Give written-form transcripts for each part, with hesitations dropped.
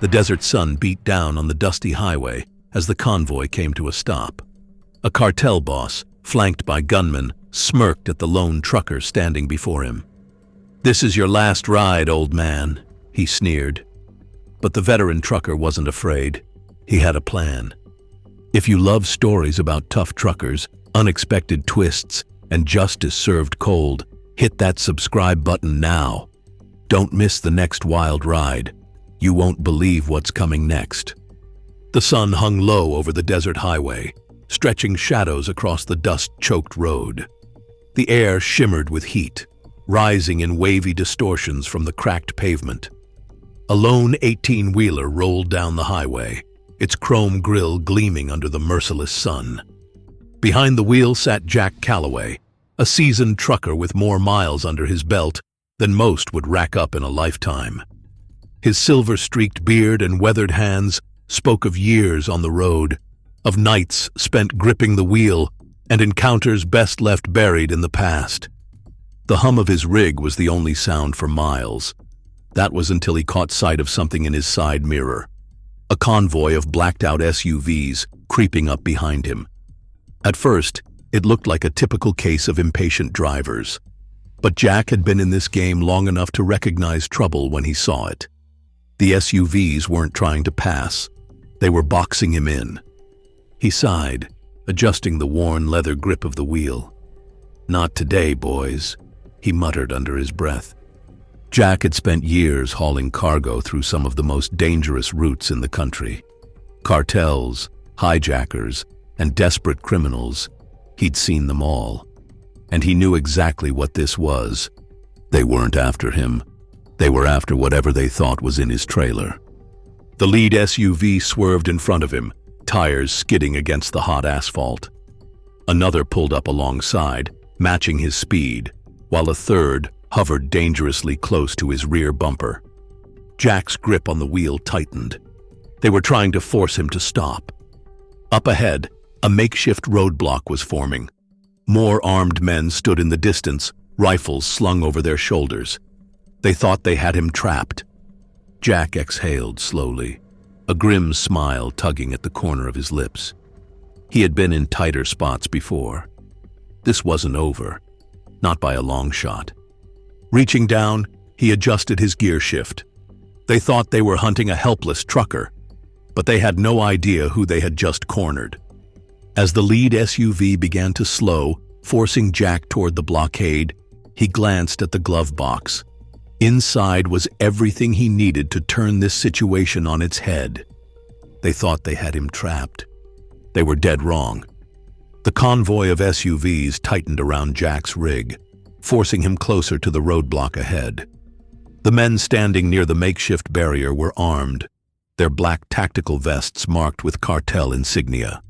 The desert sun beat down on the dusty highway as the convoy came to a stop. A cartel boss, flanked by gunmen, smirked at the lone trucker standing before him. "This is your last ride, old man," he sneered. But the veteran trucker wasn't afraid. He had a plan. If you love stories about tough truckers, unexpected twists, and justice served cold, hit that subscribe button now. Don't miss the next wild ride. You won't believe what's coming next. The sun hung low over the desert highway, stretching shadows across the dust-choked road. The air shimmered with heat, rising in wavy distortions from the cracked pavement. A lone 18-wheeler rolled down the highway, its chrome grille gleaming under the merciless sun. Behind the wheel sat Jack Calloway, a seasoned trucker with more miles under his belt than most would rack up in a lifetime. His silver-streaked beard and weathered hands spoke of years on the road, of nights spent gripping the wheel and encounters best left buried in the past. The hum of his rig was the only sound for miles. That was until he caught sight of something in his side mirror. A convoy of blacked-out SUVs creeping up behind him. At first, it looked like a typical case of impatient drivers. But Jack had been in this game long enough to recognize trouble when he saw it. The SUVs weren't trying to pass. They were boxing him in. He sighed, adjusting the worn leather grip of the wheel. "Not today, boys," he muttered under his breath. Jack had spent years hauling cargo through some of the most dangerous routes in the country. Cartels, hijackers, and desperate criminals. He'd seen them all. And he knew exactly what this was. They weren't after him. They were after whatever they thought was in his trailer. The lead SUV swerved in front of him, tires skidding against the hot asphalt. Another pulled up alongside, matching his speed, while a third hovered dangerously close to his rear bumper. Jack's grip on the wheel tightened. They were trying to force him to stop. Up ahead, a makeshift roadblock was forming. More armed men stood in the distance, rifles slung over their shoulders. They thought they had him trapped. Jack exhaled slowly, a grim smile tugging at the corner of his lips. He had been in tighter spots before. This wasn't over, not by a long shot. Reaching down, he adjusted his gear shift. They thought they were hunting a helpless trucker, but they had no idea who they had just cornered. As the lead SUV began to slow, forcing Jack toward the blockade, he glanced at the glove box. Inside was everything he needed to turn this situation on its head. They thought they had him trapped. They were dead wrong. The convoy of SUVs tightened around Jack's rig, forcing him closer to the roadblock ahead. The men standing near the makeshift barrier were armed, their black tactical vests marked with cartel insignia.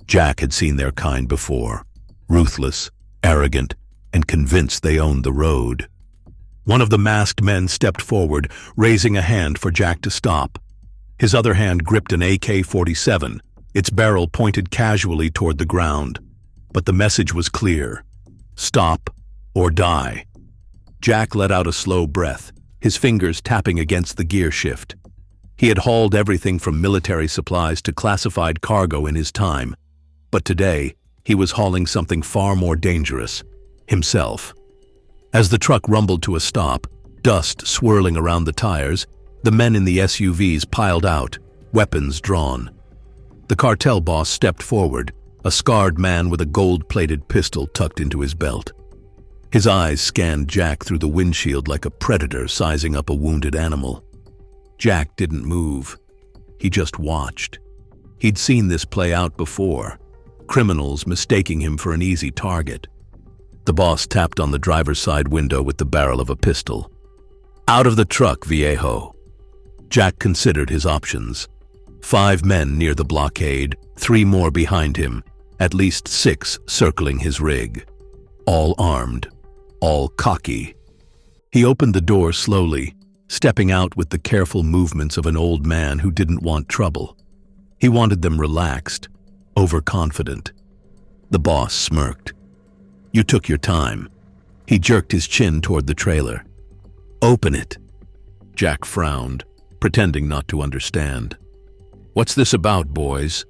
Jack had seen their kind before, ruthless, arrogant, and convinced they owned the road. One of the masked men stepped forward, raising a hand for Jack to stop. His other hand gripped an AK-47, its barrel pointed casually toward the ground. But the message was clear: stop or die. Jack let out a slow breath, his fingers tapping against the gear shift. He had hauled everything from military supplies to classified cargo in his time, but today he was hauling something far more dangerous: himself. As the truck rumbled to a stop, dust swirling around the tires, the men in the SUVs piled out, weapons drawn. The cartel boss stepped forward, a scarred man with a gold-plated pistol tucked into his belt. His eyes scanned Jack through the windshield like a predator sizing up a wounded animal. Jack didn't move. He just watched. He'd seen this play out before, criminals mistaking him for an easy target. The boss tapped on the driver's side window with the barrel of a pistol. "Out of the truck, viejo." Jack considered his options. 5 men near the blockade, 3 more behind him, at least 6 circling his rig. All armed, all cocky. He opened the door slowly, stepping out with the careful movements of an old man who didn't want trouble. He wanted them relaxed, overconfident. The boss smirked. "You took your time." He jerked his chin toward the trailer. "Open it." Jack frowned, pretending not to understand. "What's this about, boys?"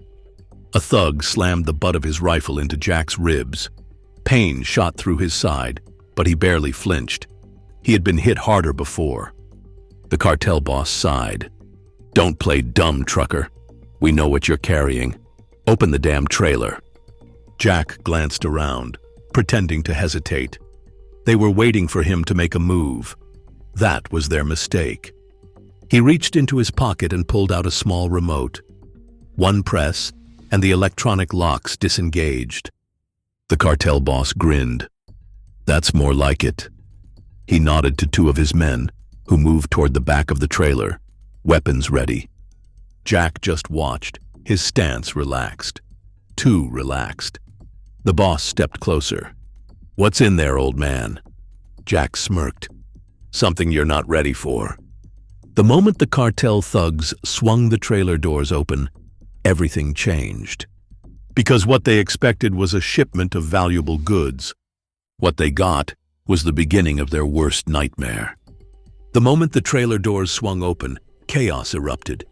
A thug slammed the butt of his rifle into Jack's ribs. Pain shot through his side, but he barely flinched. He had been hit harder before. The cartel boss sighed. "Don't play dumb, trucker. We know what you're carrying. Open the damn trailer." Jack glanced around, pretending to hesitate. They were waiting for him to make a move. That was their mistake. He reached into his pocket and pulled out a small remote. One press, and the electronic locks disengaged. The cartel boss grinned. "That's more like it." He nodded to two of his men, who moved toward the back of the trailer, weapons ready. Jack just watched, his stance relaxed. Too relaxed. The boss stepped closer. "What's in there, old man?" Jack smirked. "Something you're not ready for." The moment the cartel thugs swung the trailer doors open, everything changed. Because what they expected was a shipment of valuable goods. What they got was the beginning of their worst nightmare. The moment the trailer doors swung open, chaos erupted.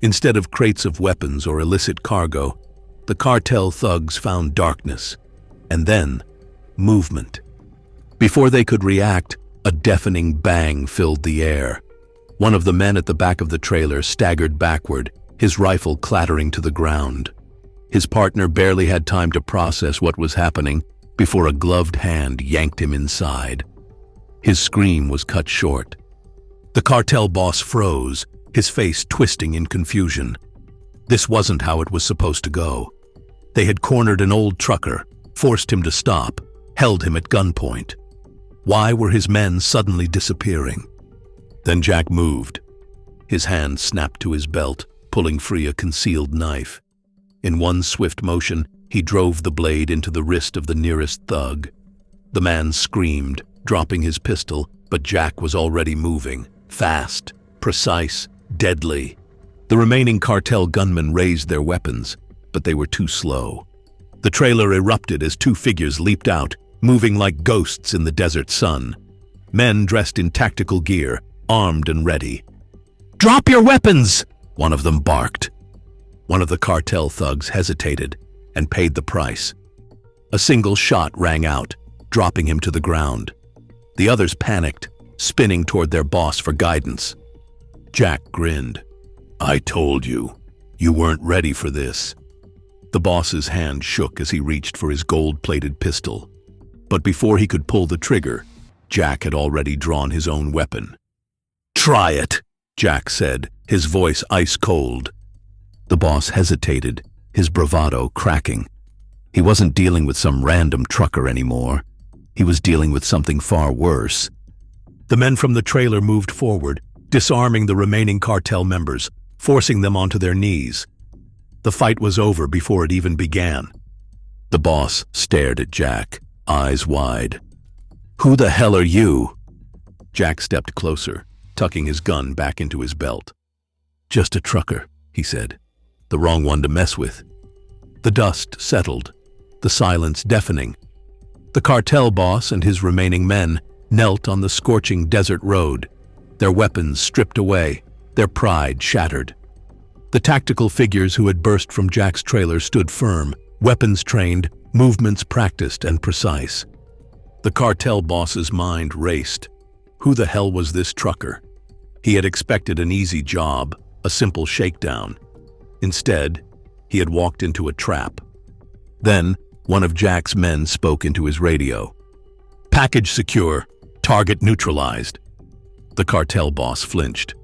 Instead of crates of weapons or illicit cargo, the cartel thugs found darkness, and then movement. Before they could react, a deafening bang filled the air. One of the men at the back of the trailer staggered backward, his rifle clattering to the ground. His partner barely had time to process what was happening before a gloved hand yanked him inside. His scream was cut short. The cartel boss froze, his face twisting in confusion. This wasn't how it was supposed to go. They had cornered an old trucker, forced him to stop, held him at gunpoint. Why were his men suddenly disappearing? Then Jack moved. His hand snapped to his belt, pulling free a concealed knife. In one swift motion, he drove the blade into the wrist of the nearest thug. The man screamed, dropping his pistol, but Jack was already moving, fast, precise, deadly. The remaining cartel gunmen raised their weapons, but they were too slow. The trailer erupted as two figures leaped out, moving like ghosts in the desert sun. Men dressed in tactical gear, armed and ready. "Drop your weapons!" one of them barked. One of the cartel thugs hesitated and paid the price. A single shot rang out, dropping him to the ground. The others panicked, spinning toward their boss for guidance. Jack grinned. "I told you, you weren't ready for this." The boss's hand shook as he reached for his gold-plated pistol. But before he could pull the trigger, Jack had already drawn his own weapon. "Try it," Jack said, his voice ice-cold. The boss hesitated, his bravado cracking. He wasn't dealing with some random trucker anymore. He was dealing with something far worse. The men from the trailer moved forward, disarming the remaining cartel members, forcing them onto their knees. The fight was over before it even began. The boss stared at Jack, eyes wide. "Who the hell are you?" Jack stepped closer, tucking his gun back into his belt. "Just a trucker," he said. "The wrong one to mess with." The dust settled, the silence deafening. The cartel boss and his remaining men knelt on the scorching desert road, their weapons stripped away, their pride shattered. The tactical figures who had burst from Jack's trailer stood firm, weapons trained, movements practiced and precise. The cartel boss's mind raced. Who the hell was this trucker? He had expected an easy job, a simple shakedown. Instead, he had walked into a trap. Then, one of Jack's men spoke into his radio. "Package secure. Target neutralized." The cartel boss flinched.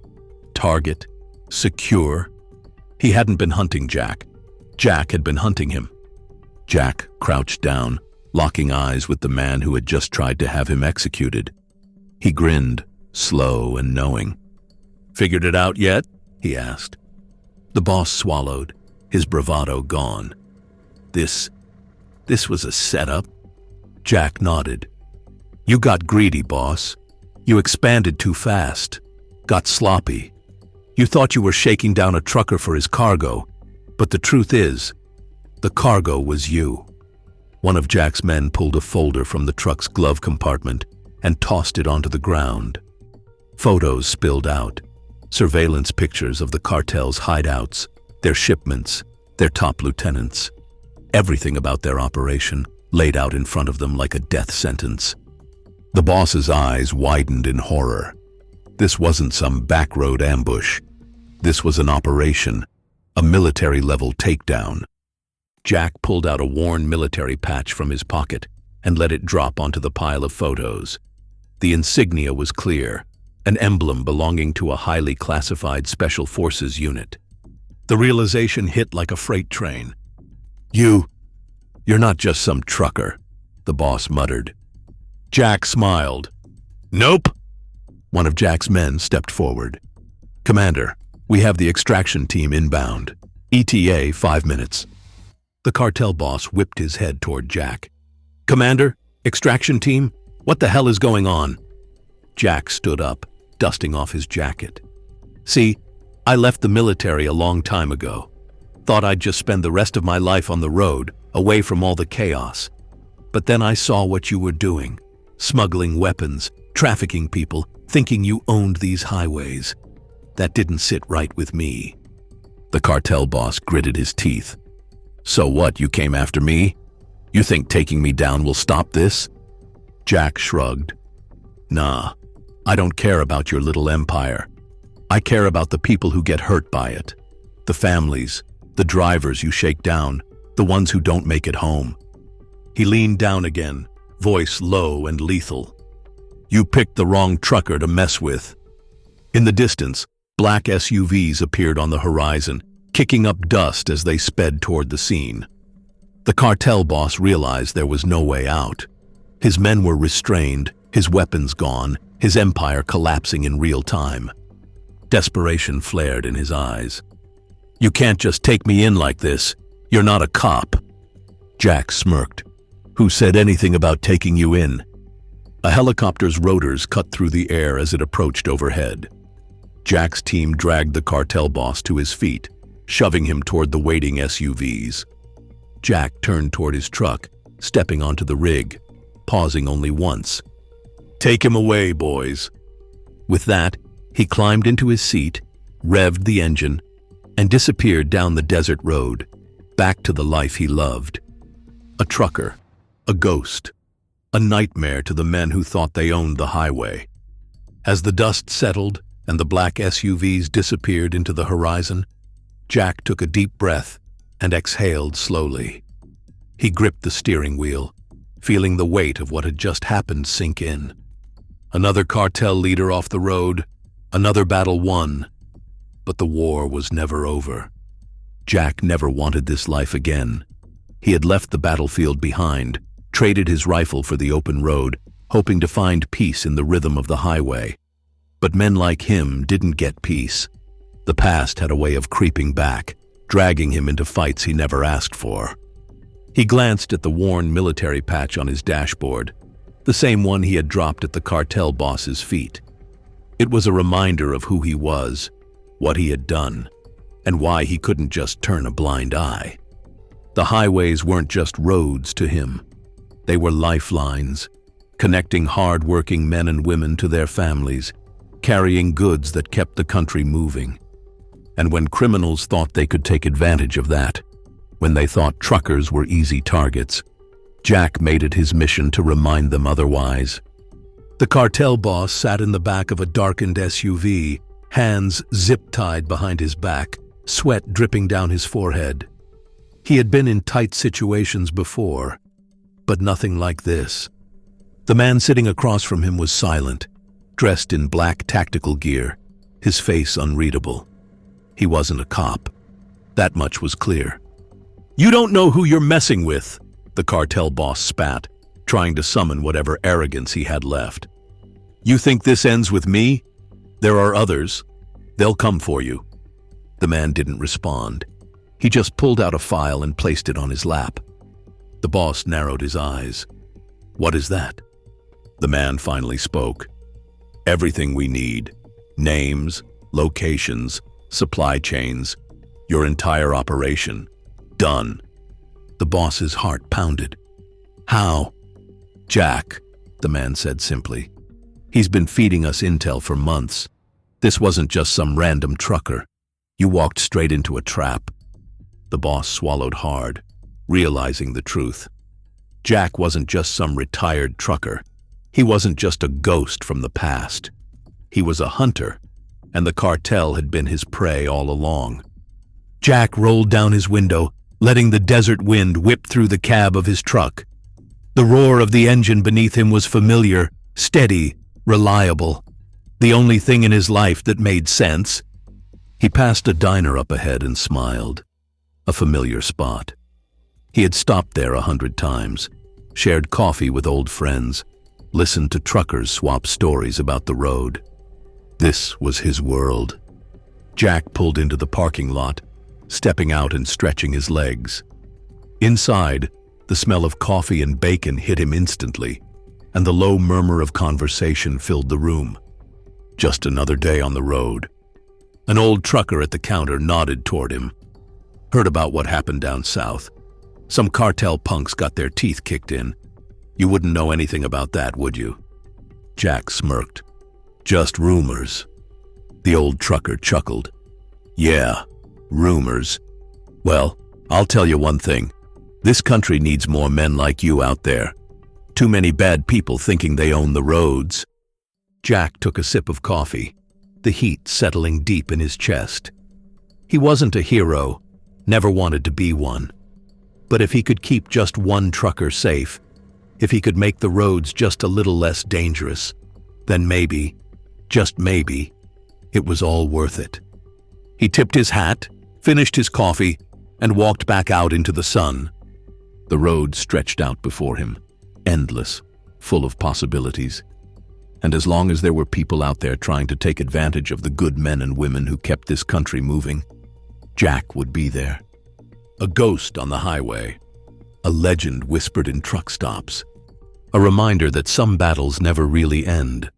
Target? Secure? He hadn't been hunting Jack. Jack had been hunting him. Jack crouched down, locking eyes with the man who had just tried to have him executed. He grinned, slow and knowing. "Figured it out yet?" he asked. The boss swallowed, his bravado gone. This was a setup? Jack nodded. "You got greedy, boss. You expanded too fast. Got sloppy. You thought you were shaking down a trucker for his cargo, but the truth is, the cargo was you." One of Jack's men pulled a folder from the truck's glove compartment and tossed it onto the ground. Photos spilled out. Surveillance pictures of the cartel's hideouts, their shipments, their top lieutenants. Everything about their operation laid out in front of them like a death sentence. The boss's eyes widened in horror. This wasn't some backroad ambush. This was an operation, a military-level takedown. Jack pulled out a worn military patch from his pocket and let it drop onto the pile of photos. The insignia was clear, an emblem belonging to a highly classified Special Forces unit. The realization hit like a freight train. You're not just some trucker," the boss muttered. Jack smiled. "Nope." One of Jack's men stepped forward. "Commander, we have the extraction team inbound. ETA 5 minutes." The cartel boss whipped his head toward Jack. "Commander, extraction team, what the hell is going on?" Jack stood up, dusting off his jacket. "See, I left the military a long time ago. Thought I'd just spend the rest of my life on the road, away from all the chaos. But then I saw what you were doing, smuggling weapons, trafficking people, thinking you owned these highways. That didn't sit right with me." The cartel boss gritted his teeth. "So what, you came after me? You think taking me down will stop this?" Jack shrugged. "Nah, I don't care about your little empire. I care about the people who get hurt by it. The families, the drivers you shake down, the ones who don't make it home." He leaned down again, voice low and lethal. "You picked the wrong trucker to mess with." In the distance, black SUVs appeared on the horizon, kicking up dust as they sped toward the scene. The cartel boss realized there was no way out. His men were restrained, his weapons gone, his empire collapsing in real time. Desperation flared in his eyes. "You can't just take me in like this. You're not a cop." Jack smirked. "Who said anything about taking you in?" A helicopter's rotors cut through the air as it approached overhead. Jack's team dragged the cartel boss to his feet, shoving him toward the waiting SUVs. Jack turned toward his truck, stepping onto the rig, pausing only once. "Take him away, boys." With that, he climbed into his seat, revved the engine, and disappeared down the desert road, back to the life he loved. A trucker, a ghost, a nightmare to the men who thought they owned the highway. As the dust settled and the black SUVs disappeared into the horizon, Jack took a deep breath and exhaled slowly. He gripped the steering wheel, feeling the weight of what had just happened sink in. Another cartel leader off the road, another battle won. But the war was never over. Jack never wanted this life again. He had left the battlefield behind, traded his rifle for the open road, hoping to find peace in the rhythm of the highway. But men like him didn't get peace. The past had a way of creeping back, dragging him into fights he never asked for. He glanced at the worn military patch on his dashboard, the same one he had dropped at the cartel boss's feet. It was a reminder of who he was, what he had done, and why he couldn't just turn a blind eye. The highways weren't just roads to him. They were lifelines, connecting hard-working men and women to their families, carrying goods that kept the country moving. And when criminals thought they could take advantage of that, when they thought truckers were easy targets, Jack made it his mission to remind them otherwise. The cartel boss sat in the back of a darkened SUV, hands zip-tied behind his back, sweat dripping down his forehead. He had been in tight situations before, but nothing like this. The man sitting across from him was silent, dressed in black tactical gear, his face unreadable. He wasn't a cop. That much was clear. "You don't know who you're messing with," the cartel boss spat, trying to summon whatever arrogance he had left. "You think this ends with me? There are others. They'll come for you." The man didn't respond. He just pulled out a file and placed it on his lap. The boss narrowed his eyes. "What is that?" The man finally spoke. "Everything we need. Names, locations, supply chains, your entire operation. Done." The boss's heart pounded. "How?" "Jack," the man said simply. "He's been feeding us intel for months. This wasn't just some random trucker. You walked straight into a trap. The boss swallowed hard, realizing the truth. Jack wasn't just some retired trucker. He wasn't just a ghost from the past. He was a hunter, and the cartel had been his prey all along. Jack rolled down his window, letting the desert wind whip through the cab of his truck. The roar of the engine beneath him was familiar, steady, reliable. The only thing in his life that made sense. He passed a diner up ahead and smiled. A familiar spot. He had stopped there 100 times, shared coffee with old friends, listened to truckers swap stories about the road. This was his world. Jack pulled into the parking lot, stepping out and stretching his legs. Inside, the smell of coffee and bacon hit him instantly, and the low murmur of conversation filled the room. Just another day on the road. An old trucker at the counter nodded toward him. Heard about what happened down south. Some cartel punks got their teeth kicked in. You wouldn't know anything about that, would you? Jack smirked. Just rumors. The old trucker chuckled. Yeah, rumors. Well, I'll tell you one thing. This country needs more men like you out there. Too many bad people thinking they own the roads. Jack took a sip of coffee, the heat settling deep in his chest. He wasn't a hero, never wanted to be one. But if he could keep just one trucker safe, if he could make the roads just a little less dangerous, then maybe, just maybe, it was all worth it. He tipped his hat, finished his coffee, and walked back out into the sun. The road stretched out before him, endless, full of possibilities. And as long as there were people out there trying to take advantage of the good men and women who kept this country moving, Jack would be there. A ghost on the highway, a legend whispered in truck stops, a reminder that some battles never really end.